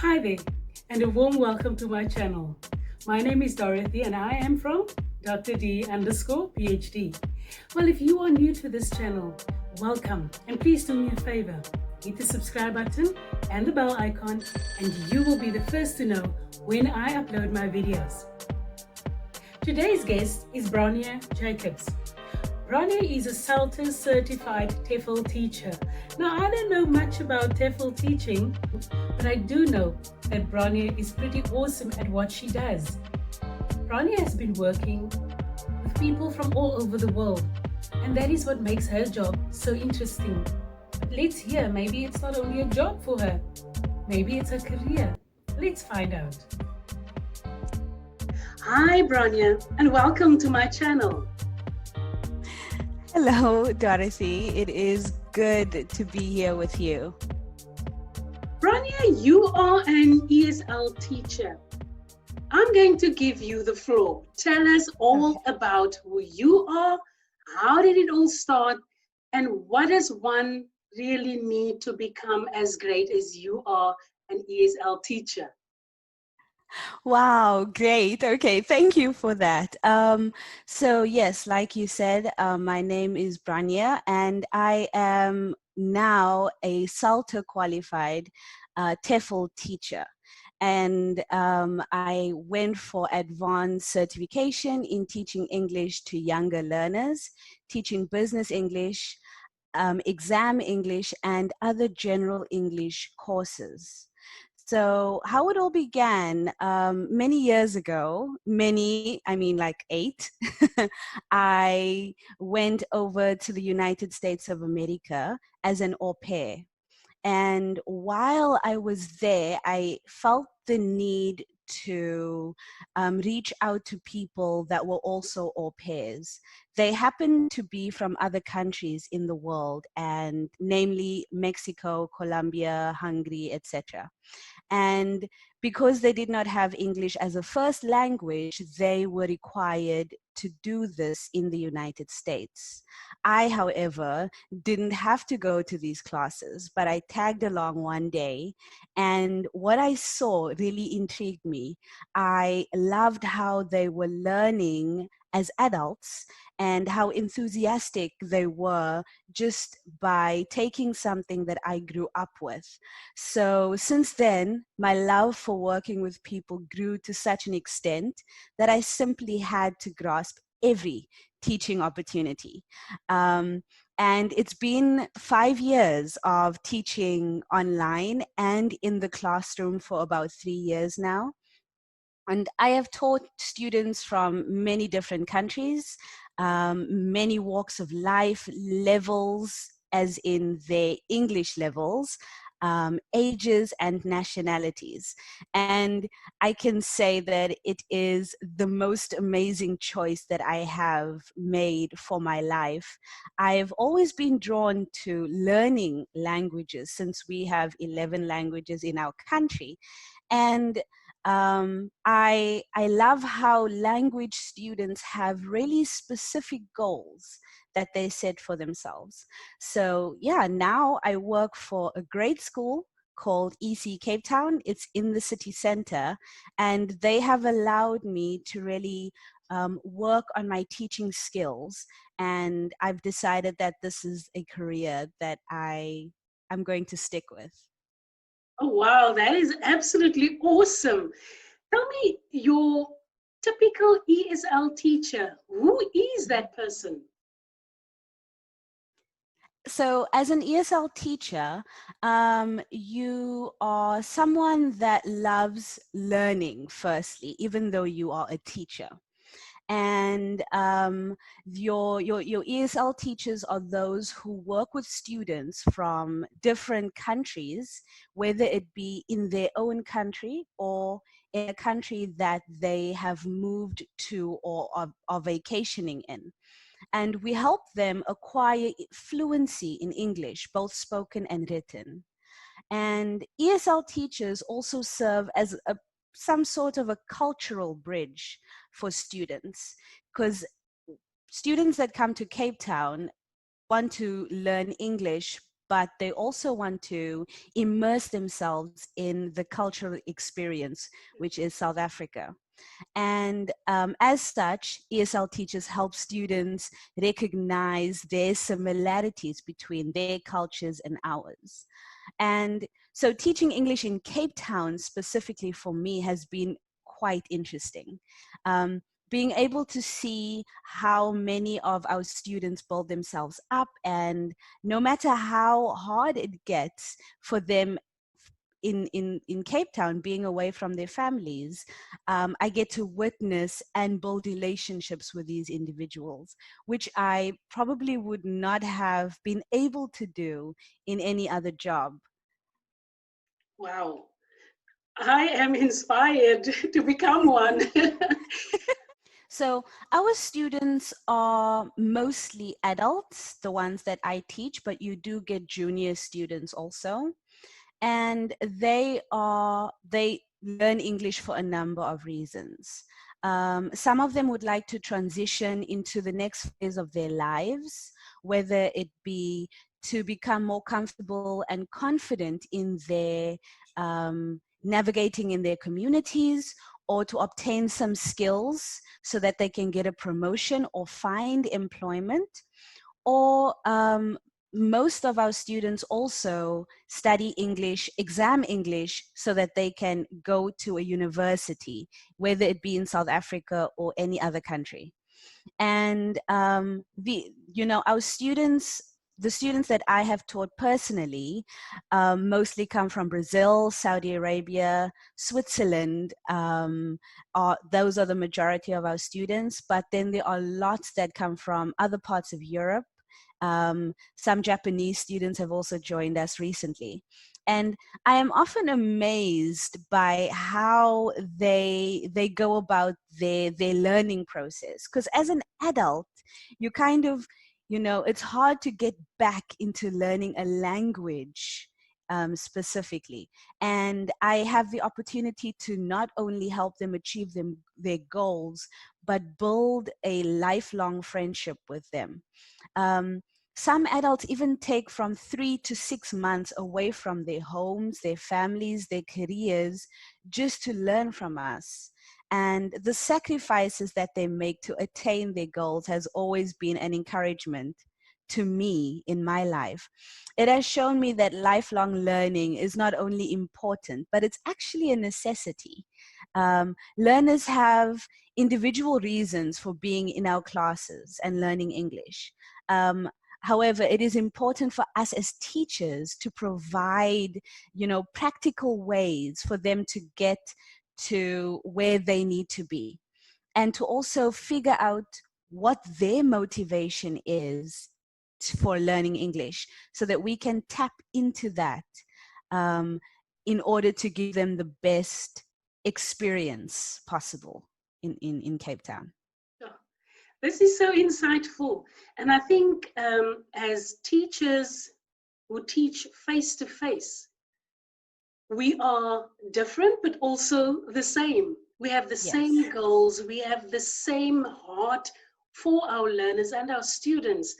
Hi there, and a warm welcome to my channel. My name is Dorothy, and I am from Dr. D_PhD. Well, if you are new to this channel, welcome, and please do me a favor. Hit the subscribe button and the bell icon, and you will be the first to know when I upload my videos. Today's guest is Bronia Jacobs. Bronia is a Salter certified TEFL teacher. Now, I don't know much about TEFL teaching, but I do know that Bronia is pretty awesome at what she does. Bronia has been working with people from all over the world, and that is what makes her job so interesting. But let's hear, maybe it's not only a job for her, maybe it's a career. Let's find out. Hi, Bronia, and welcome to my channel. Hello, Dorothy. It is good to be here with you. Bronia, you are an ESL teacher. I'm going to give you the floor. Tell us all about who you are, how did it all start, and what does one really need to become as great as you are, an ESL teacher? Wow, great. Okay, thank you for that. So yes, like you said, my name is Bronia, and I am now a Salter qualified TEFL teacher. And I went for advanced certification in teaching English to younger learners, teaching business English, exam English, and other general English courses. So how it all began, many years ago, I mean like 8, I went over to the United States of America as an au pair. And while I was there, I felt the need to reach out to people that were also au pairs. They happened to be from other countries in the world, and namely Mexico, Colombia, Hungary, etc. And because they did not have English as a first language, they were required to do this in the United States. I, however, didn't have to go to these classes, but I tagged along one day, and what I saw really intrigued me. I loved how they were learning as adults and how enthusiastic they were just by taking something that I grew up with. So since then, my love for working with people grew to such an extent that I simply had to grasp every teaching opportunity. And it's been 5 years of teaching online and in the classroom for about 3 years now. And I have taught students from many different countries, many walks of life, levels, as in their English levels, ages and nationalities. And I can say that it is the most amazing choice that I have made for my life. I've always been drawn to learning languages since we have 11 languages in our country. And I love how language students have really specific goals that they set for themselves. So yeah, now I work for a great school called EC Cape Town. It's in the city center, and they have allowed me to really work on my teaching skills. And I've decided that this is a career that I'm going to stick with. Oh, wow, that is absolutely awesome. Tell me, your typical ESL teacher, who is that person? So as an ESL teacher, you are someone that loves learning, firstly, even though you are a teacher. And your ESL teachers are those who work with students from different countries, whether it be in their own country or in a country that they have moved to or are vacationing in. And we help them acquire fluency in English, both spoken and written. And ESL teachers also serve as some sort of a cultural bridge for students, because students that come to Cape Town want to learn English, but they also want to immerse themselves in the cultural experience, which is South Africa. And as such, ESL teachers help students recognize their similarities between their cultures and ours. And so teaching English in Cape Town specifically for me has been quite interesting. Being able to see how many of our students build themselves up, and no matter how hard it gets for them in Cape Town, being away from their families, I get to witness and build relationships with these individuals, which I probably would not have been able to do in any other job. Wow. I am inspired to become one. So our students are mostly adults, the ones that I teach, but you do get junior students also. And they learn English for a number of reasons. Some of them would like to transition into the next phase of their lives, whether it be to become more comfortable and confident in their navigating in their communities, or to obtain some skills so that they can get a promotion or find employment. Or most of our students also study English, exam English, so that they can go to a university, whether it be in South Africa or any other country. And our students, the students that I have taught personally, mostly come from Brazil, Saudi Arabia, Switzerland. Those are the majority of our students, but then there are lots that come from other parts of Europe. Some Japanese students have also joined us recently. And I am often amazed by how they go about their learning process. Because as an adult, you kind of, it's hard to get back into learning a language specifically. And I have the opportunity to not only help them achieve their goals, but build a lifelong friendship with them. Some adults even take from 3 to 6 months away from their homes, their families, their careers, just to learn from us. And the sacrifices that they make to attain their goals has always been an encouragement to me in my life. It has shown me that lifelong learning is not only important, but it's actually a necessity. Learners have individual reasons for being in our classes and learning English. However, it is important for us as teachers to provide, practical ways for them to get to where they need to be, and to also figure out what their motivation is for learning English, so that we can tap into that in order to give them the best experience possible in Cape Town. This is so insightful. And I think as teachers who teach face to face, we are different, but also the same. We have the same Yes. goals. We have the same heart for our learners and our students.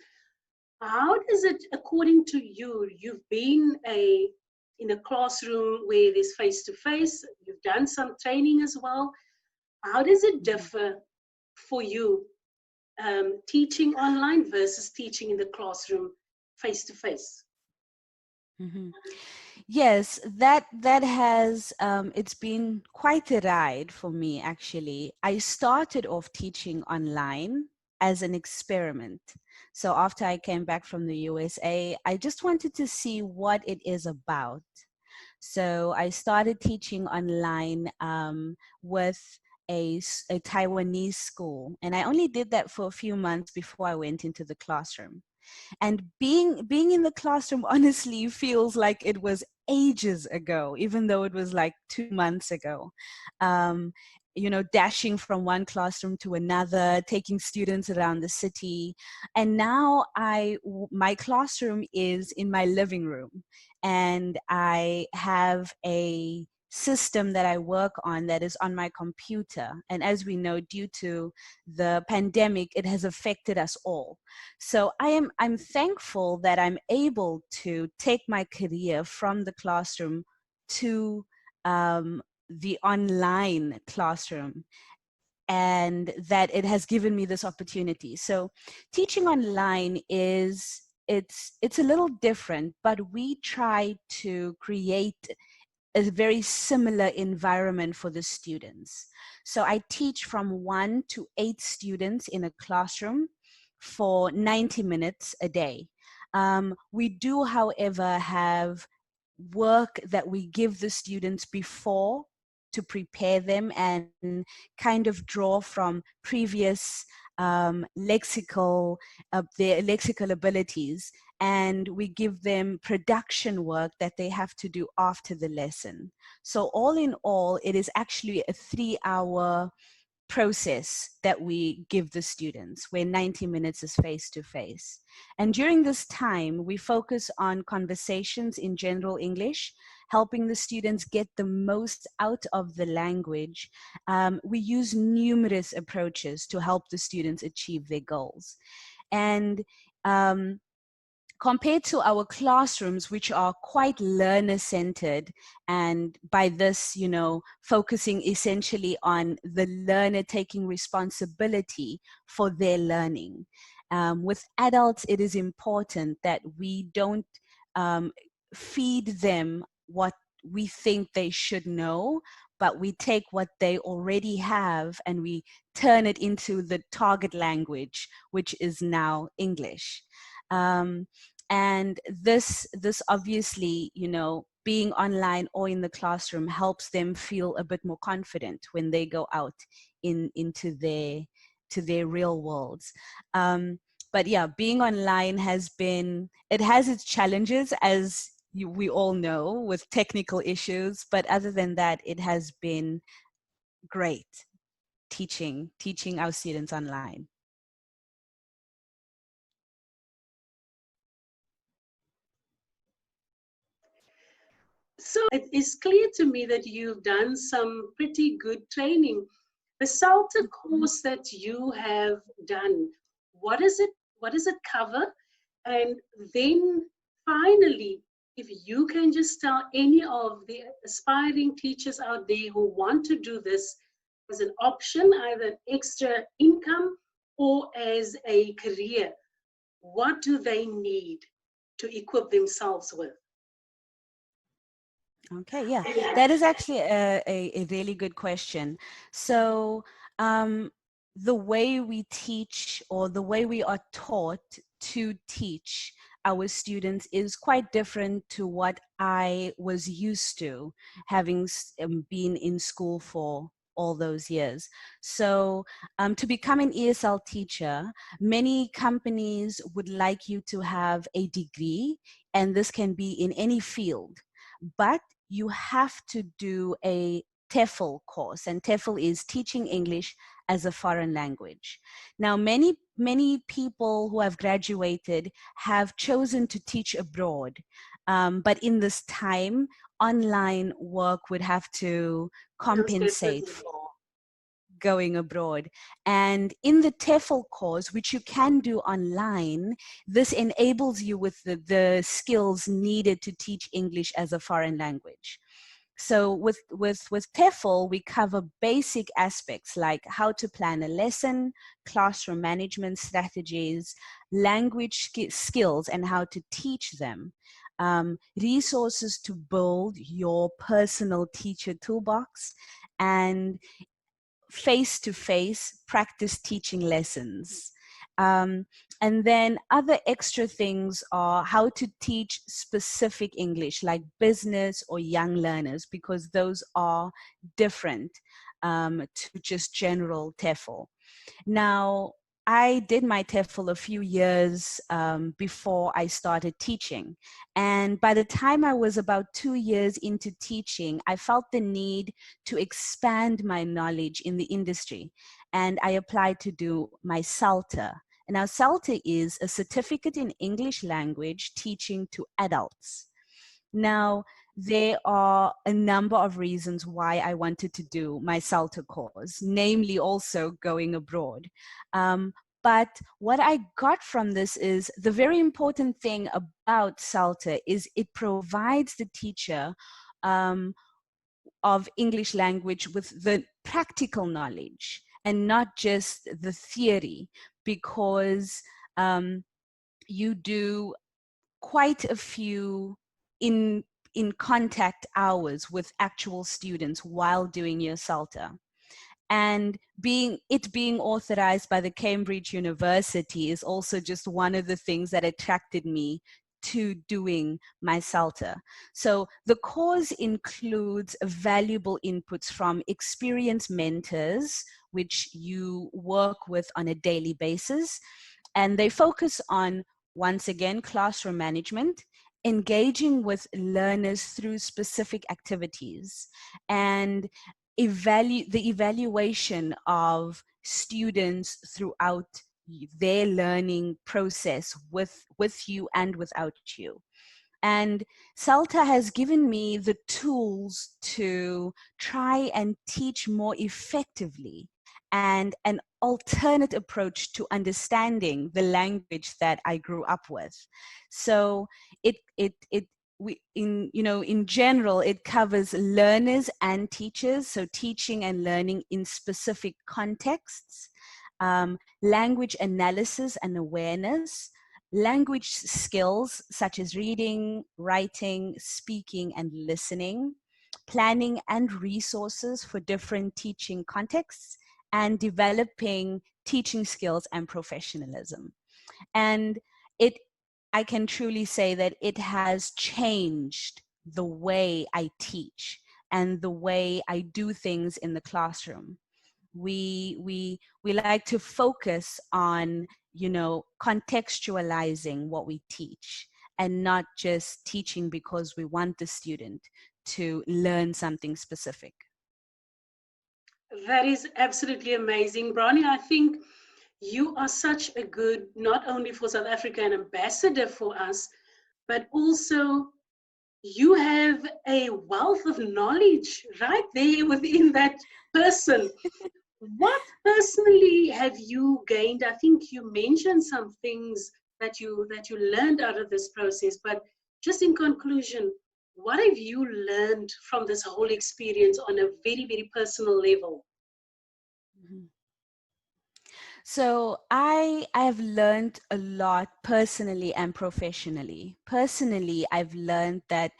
How does it, according to you, you've been in a classroom where there's face to face, you've done some training as well. How does it differ for you, teaching online versus teaching in the classroom face to face? Yes, that has it's been quite a ride for me, actually. I started off teaching online as an experiment. So after I came back from the USA, I just wanted to see what it is about. So I started teaching online with a Taiwanese school, and I only did that for a few months before I went into the classroom. And being in the classroom honestly feels like it was ages ago, even though it was like 2 months ago. um, Dashing from one classroom to another, taking students around the city. And now my classroom is in my living room, and I have a system that I work on that is on my computer. And as we know, due to the pandemic, it has affected us all. So I'm thankful that I'm able to take my career from the classroom to the online classroom, and that it has given me this opportunity. So teaching online it's a little different, but we try to create a very similar environment for the students. So I teach from 1 to 8 students in a classroom for 90 minutes a day. We do, however, have work that we give the students before to prepare them and kind of draw from previous their lexical abilities, and we give them production work that they have to do after the lesson. So all in all, it is actually a 3-hour process that we give the students, where 90 minutes is face to face. And during this time, we focus on conversations in general English, helping the students get the most out of the language. We use numerous approaches to help the students achieve their goals. And compared to our classrooms, which are quite learner-centered, and by this, focusing essentially on the learner taking responsibility for their learning. With adults, it is important that we don't feed them what we think they should know, but we take what they already have and we turn it into the target language, which is now English. And this obviously, being online or in the classroom helps them feel a bit more confident when they go out into their real worlds. But yeah, being online has its challenges, as we all know, with technical issues. But other than that, it has been great teaching our students online. So it is clear to me that you've done some pretty good training. The SALTA course that you have done, what is it? What does it cover? And then finally, if you can just tell any of the aspiring teachers out there who want to do this as an option, either extra income or as a career, what do they need to equip themselves with? Okay, yeah, that is actually a really good question. So the way we teach, or the way we are taught to teach our students, is quite different to what I was used to, having been in school for all those years. So to become an ESL teacher, many companies would like you to have a degree, and this can be in any field. But you have to do a TEFL course, and TEFL is Teaching English as a Foreign Language. Now, many people who have graduated have chosen to teach abroad, but in this time, online work would have to compensate for going abroad. And in the TEFL course, which you can do online, this enables you with the skills needed to teach English as a foreign language. So with TEFL, we cover basic aspects like how to plan a lesson, classroom management strategies, language skills and how to teach them, resources to build your personal teacher toolbox, and face-to-face practice teaching lessons. And then other extra things are how to teach specific English, like business or young learners, because those are different to just general TEFL. Now, I did my TEFL a few years before I started teaching. And by the time I was about 2 years into teaching, I felt the need to expand my knowledge in the industry. And I applied to do my SALTA. And now SALTA is a certificate in English language teaching to adults. Now, there are a number of reasons why I wanted to do my SALTA course, namely also going abroad. But what I got from this is the very important thing about SALTA is it provides the teacher of English language with the practical knowledge and not just the theory, because you do quite a few in contact hours with actual students while doing your SALTA. And being authorized by the Cambridge University is also just one of the things that attracted me to doing my SALTA. So the course includes valuable inputs from experienced mentors, which you work with on a daily basis. And they focus on, once again, classroom management, engaging with learners through specific activities, and the evaluation of students throughout their learning process with you and without you. And SALTA has given me the tools to try and teach more effectively, and an alternate approach to understanding the language that I grew up with. So in general, it covers learners and teachers, so teaching and learning in specific contexts, language analysis and awareness, language skills such as reading, writing, speaking, and listening, planning and resources for different teaching contexts, and developing teaching skills and professionalism. And it, I can truly say that it has changed the way I teach and the way I do things in the classroom. We like to focus on, contextualizing what we teach, and not just teaching because we want the student to learn something specific. That is absolutely amazing, Bronia. I think you are such a good, not only for South Africa, an ambassador for us, but also you have a wealth of knowledge right there within that person. What personally have you gained? I think you mentioned some things that you learned out of this process, but just in conclusion, what have you learned from this whole experience on a very, very personal level? Mhm. So I have learned a lot personally and professionally. Personally, I've learned that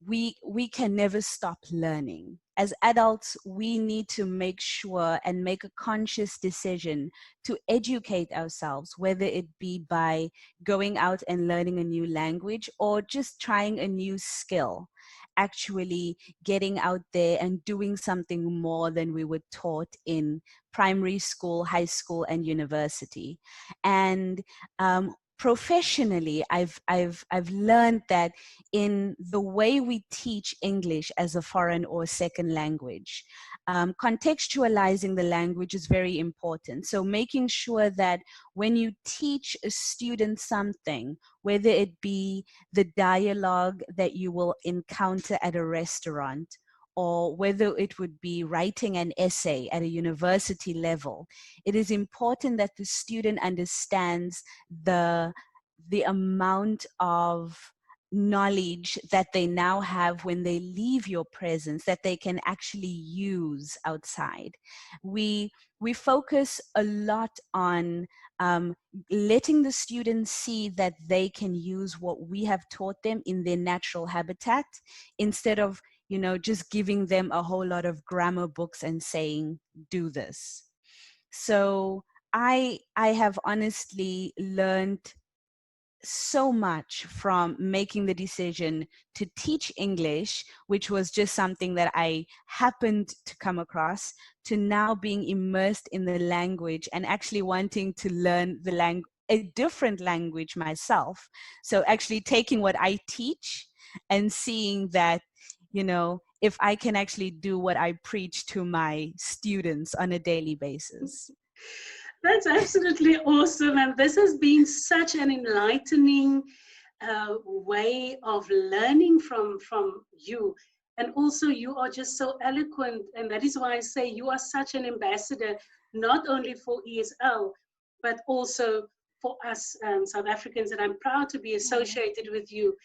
we can never stop learning. As adults, we need to make sure and make a conscious decision to educate ourselves, whether it be by going out and learning a new language or just trying a new skill, actually getting out there and doing something more than we were taught in primary school, high school, and university. And professionally, I've learned that in the way we teach English as a foreign or second language, contextualizing the language is very important. So making sure that when you teach a student something, whether it be the dialogue that you will encounter at a restaurant, or whether it would be writing an essay at a university level, it is important that the student understands the amount of knowledge that they now have when they leave your presence that they can actually use outside. We focus a lot on letting the students see that they can use what we have taught them in their natural habitat, instead of just giving them a whole lot of grammar books and saying, do this. So I have honestly learned so much from making the decision to teach English, which was just something that I happened to come across, to now being immersed in the language and actually wanting to learn a different language myself. So actually taking what I teach and seeing that, if I can actually do what I preach to my students on a daily basis. That's absolutely awesome. And this has been such an enlightening way of learning from you. And also, you are just so eloquent, and that is why I say you are such an ambassador, not only for ESL, but also for us South Africans. And I'm proud to be associated with you.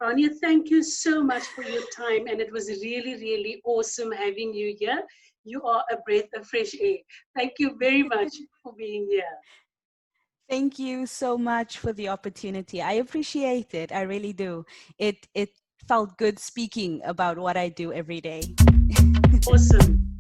Bronia, thank you so much for your time, and it was really, really awesome having you here. You are a breath of fresh air. Thank you very much for being here. Thank you so much for the opportunity. I appreciate it. I really do. It felt good speaking about what I do every day. Awesome.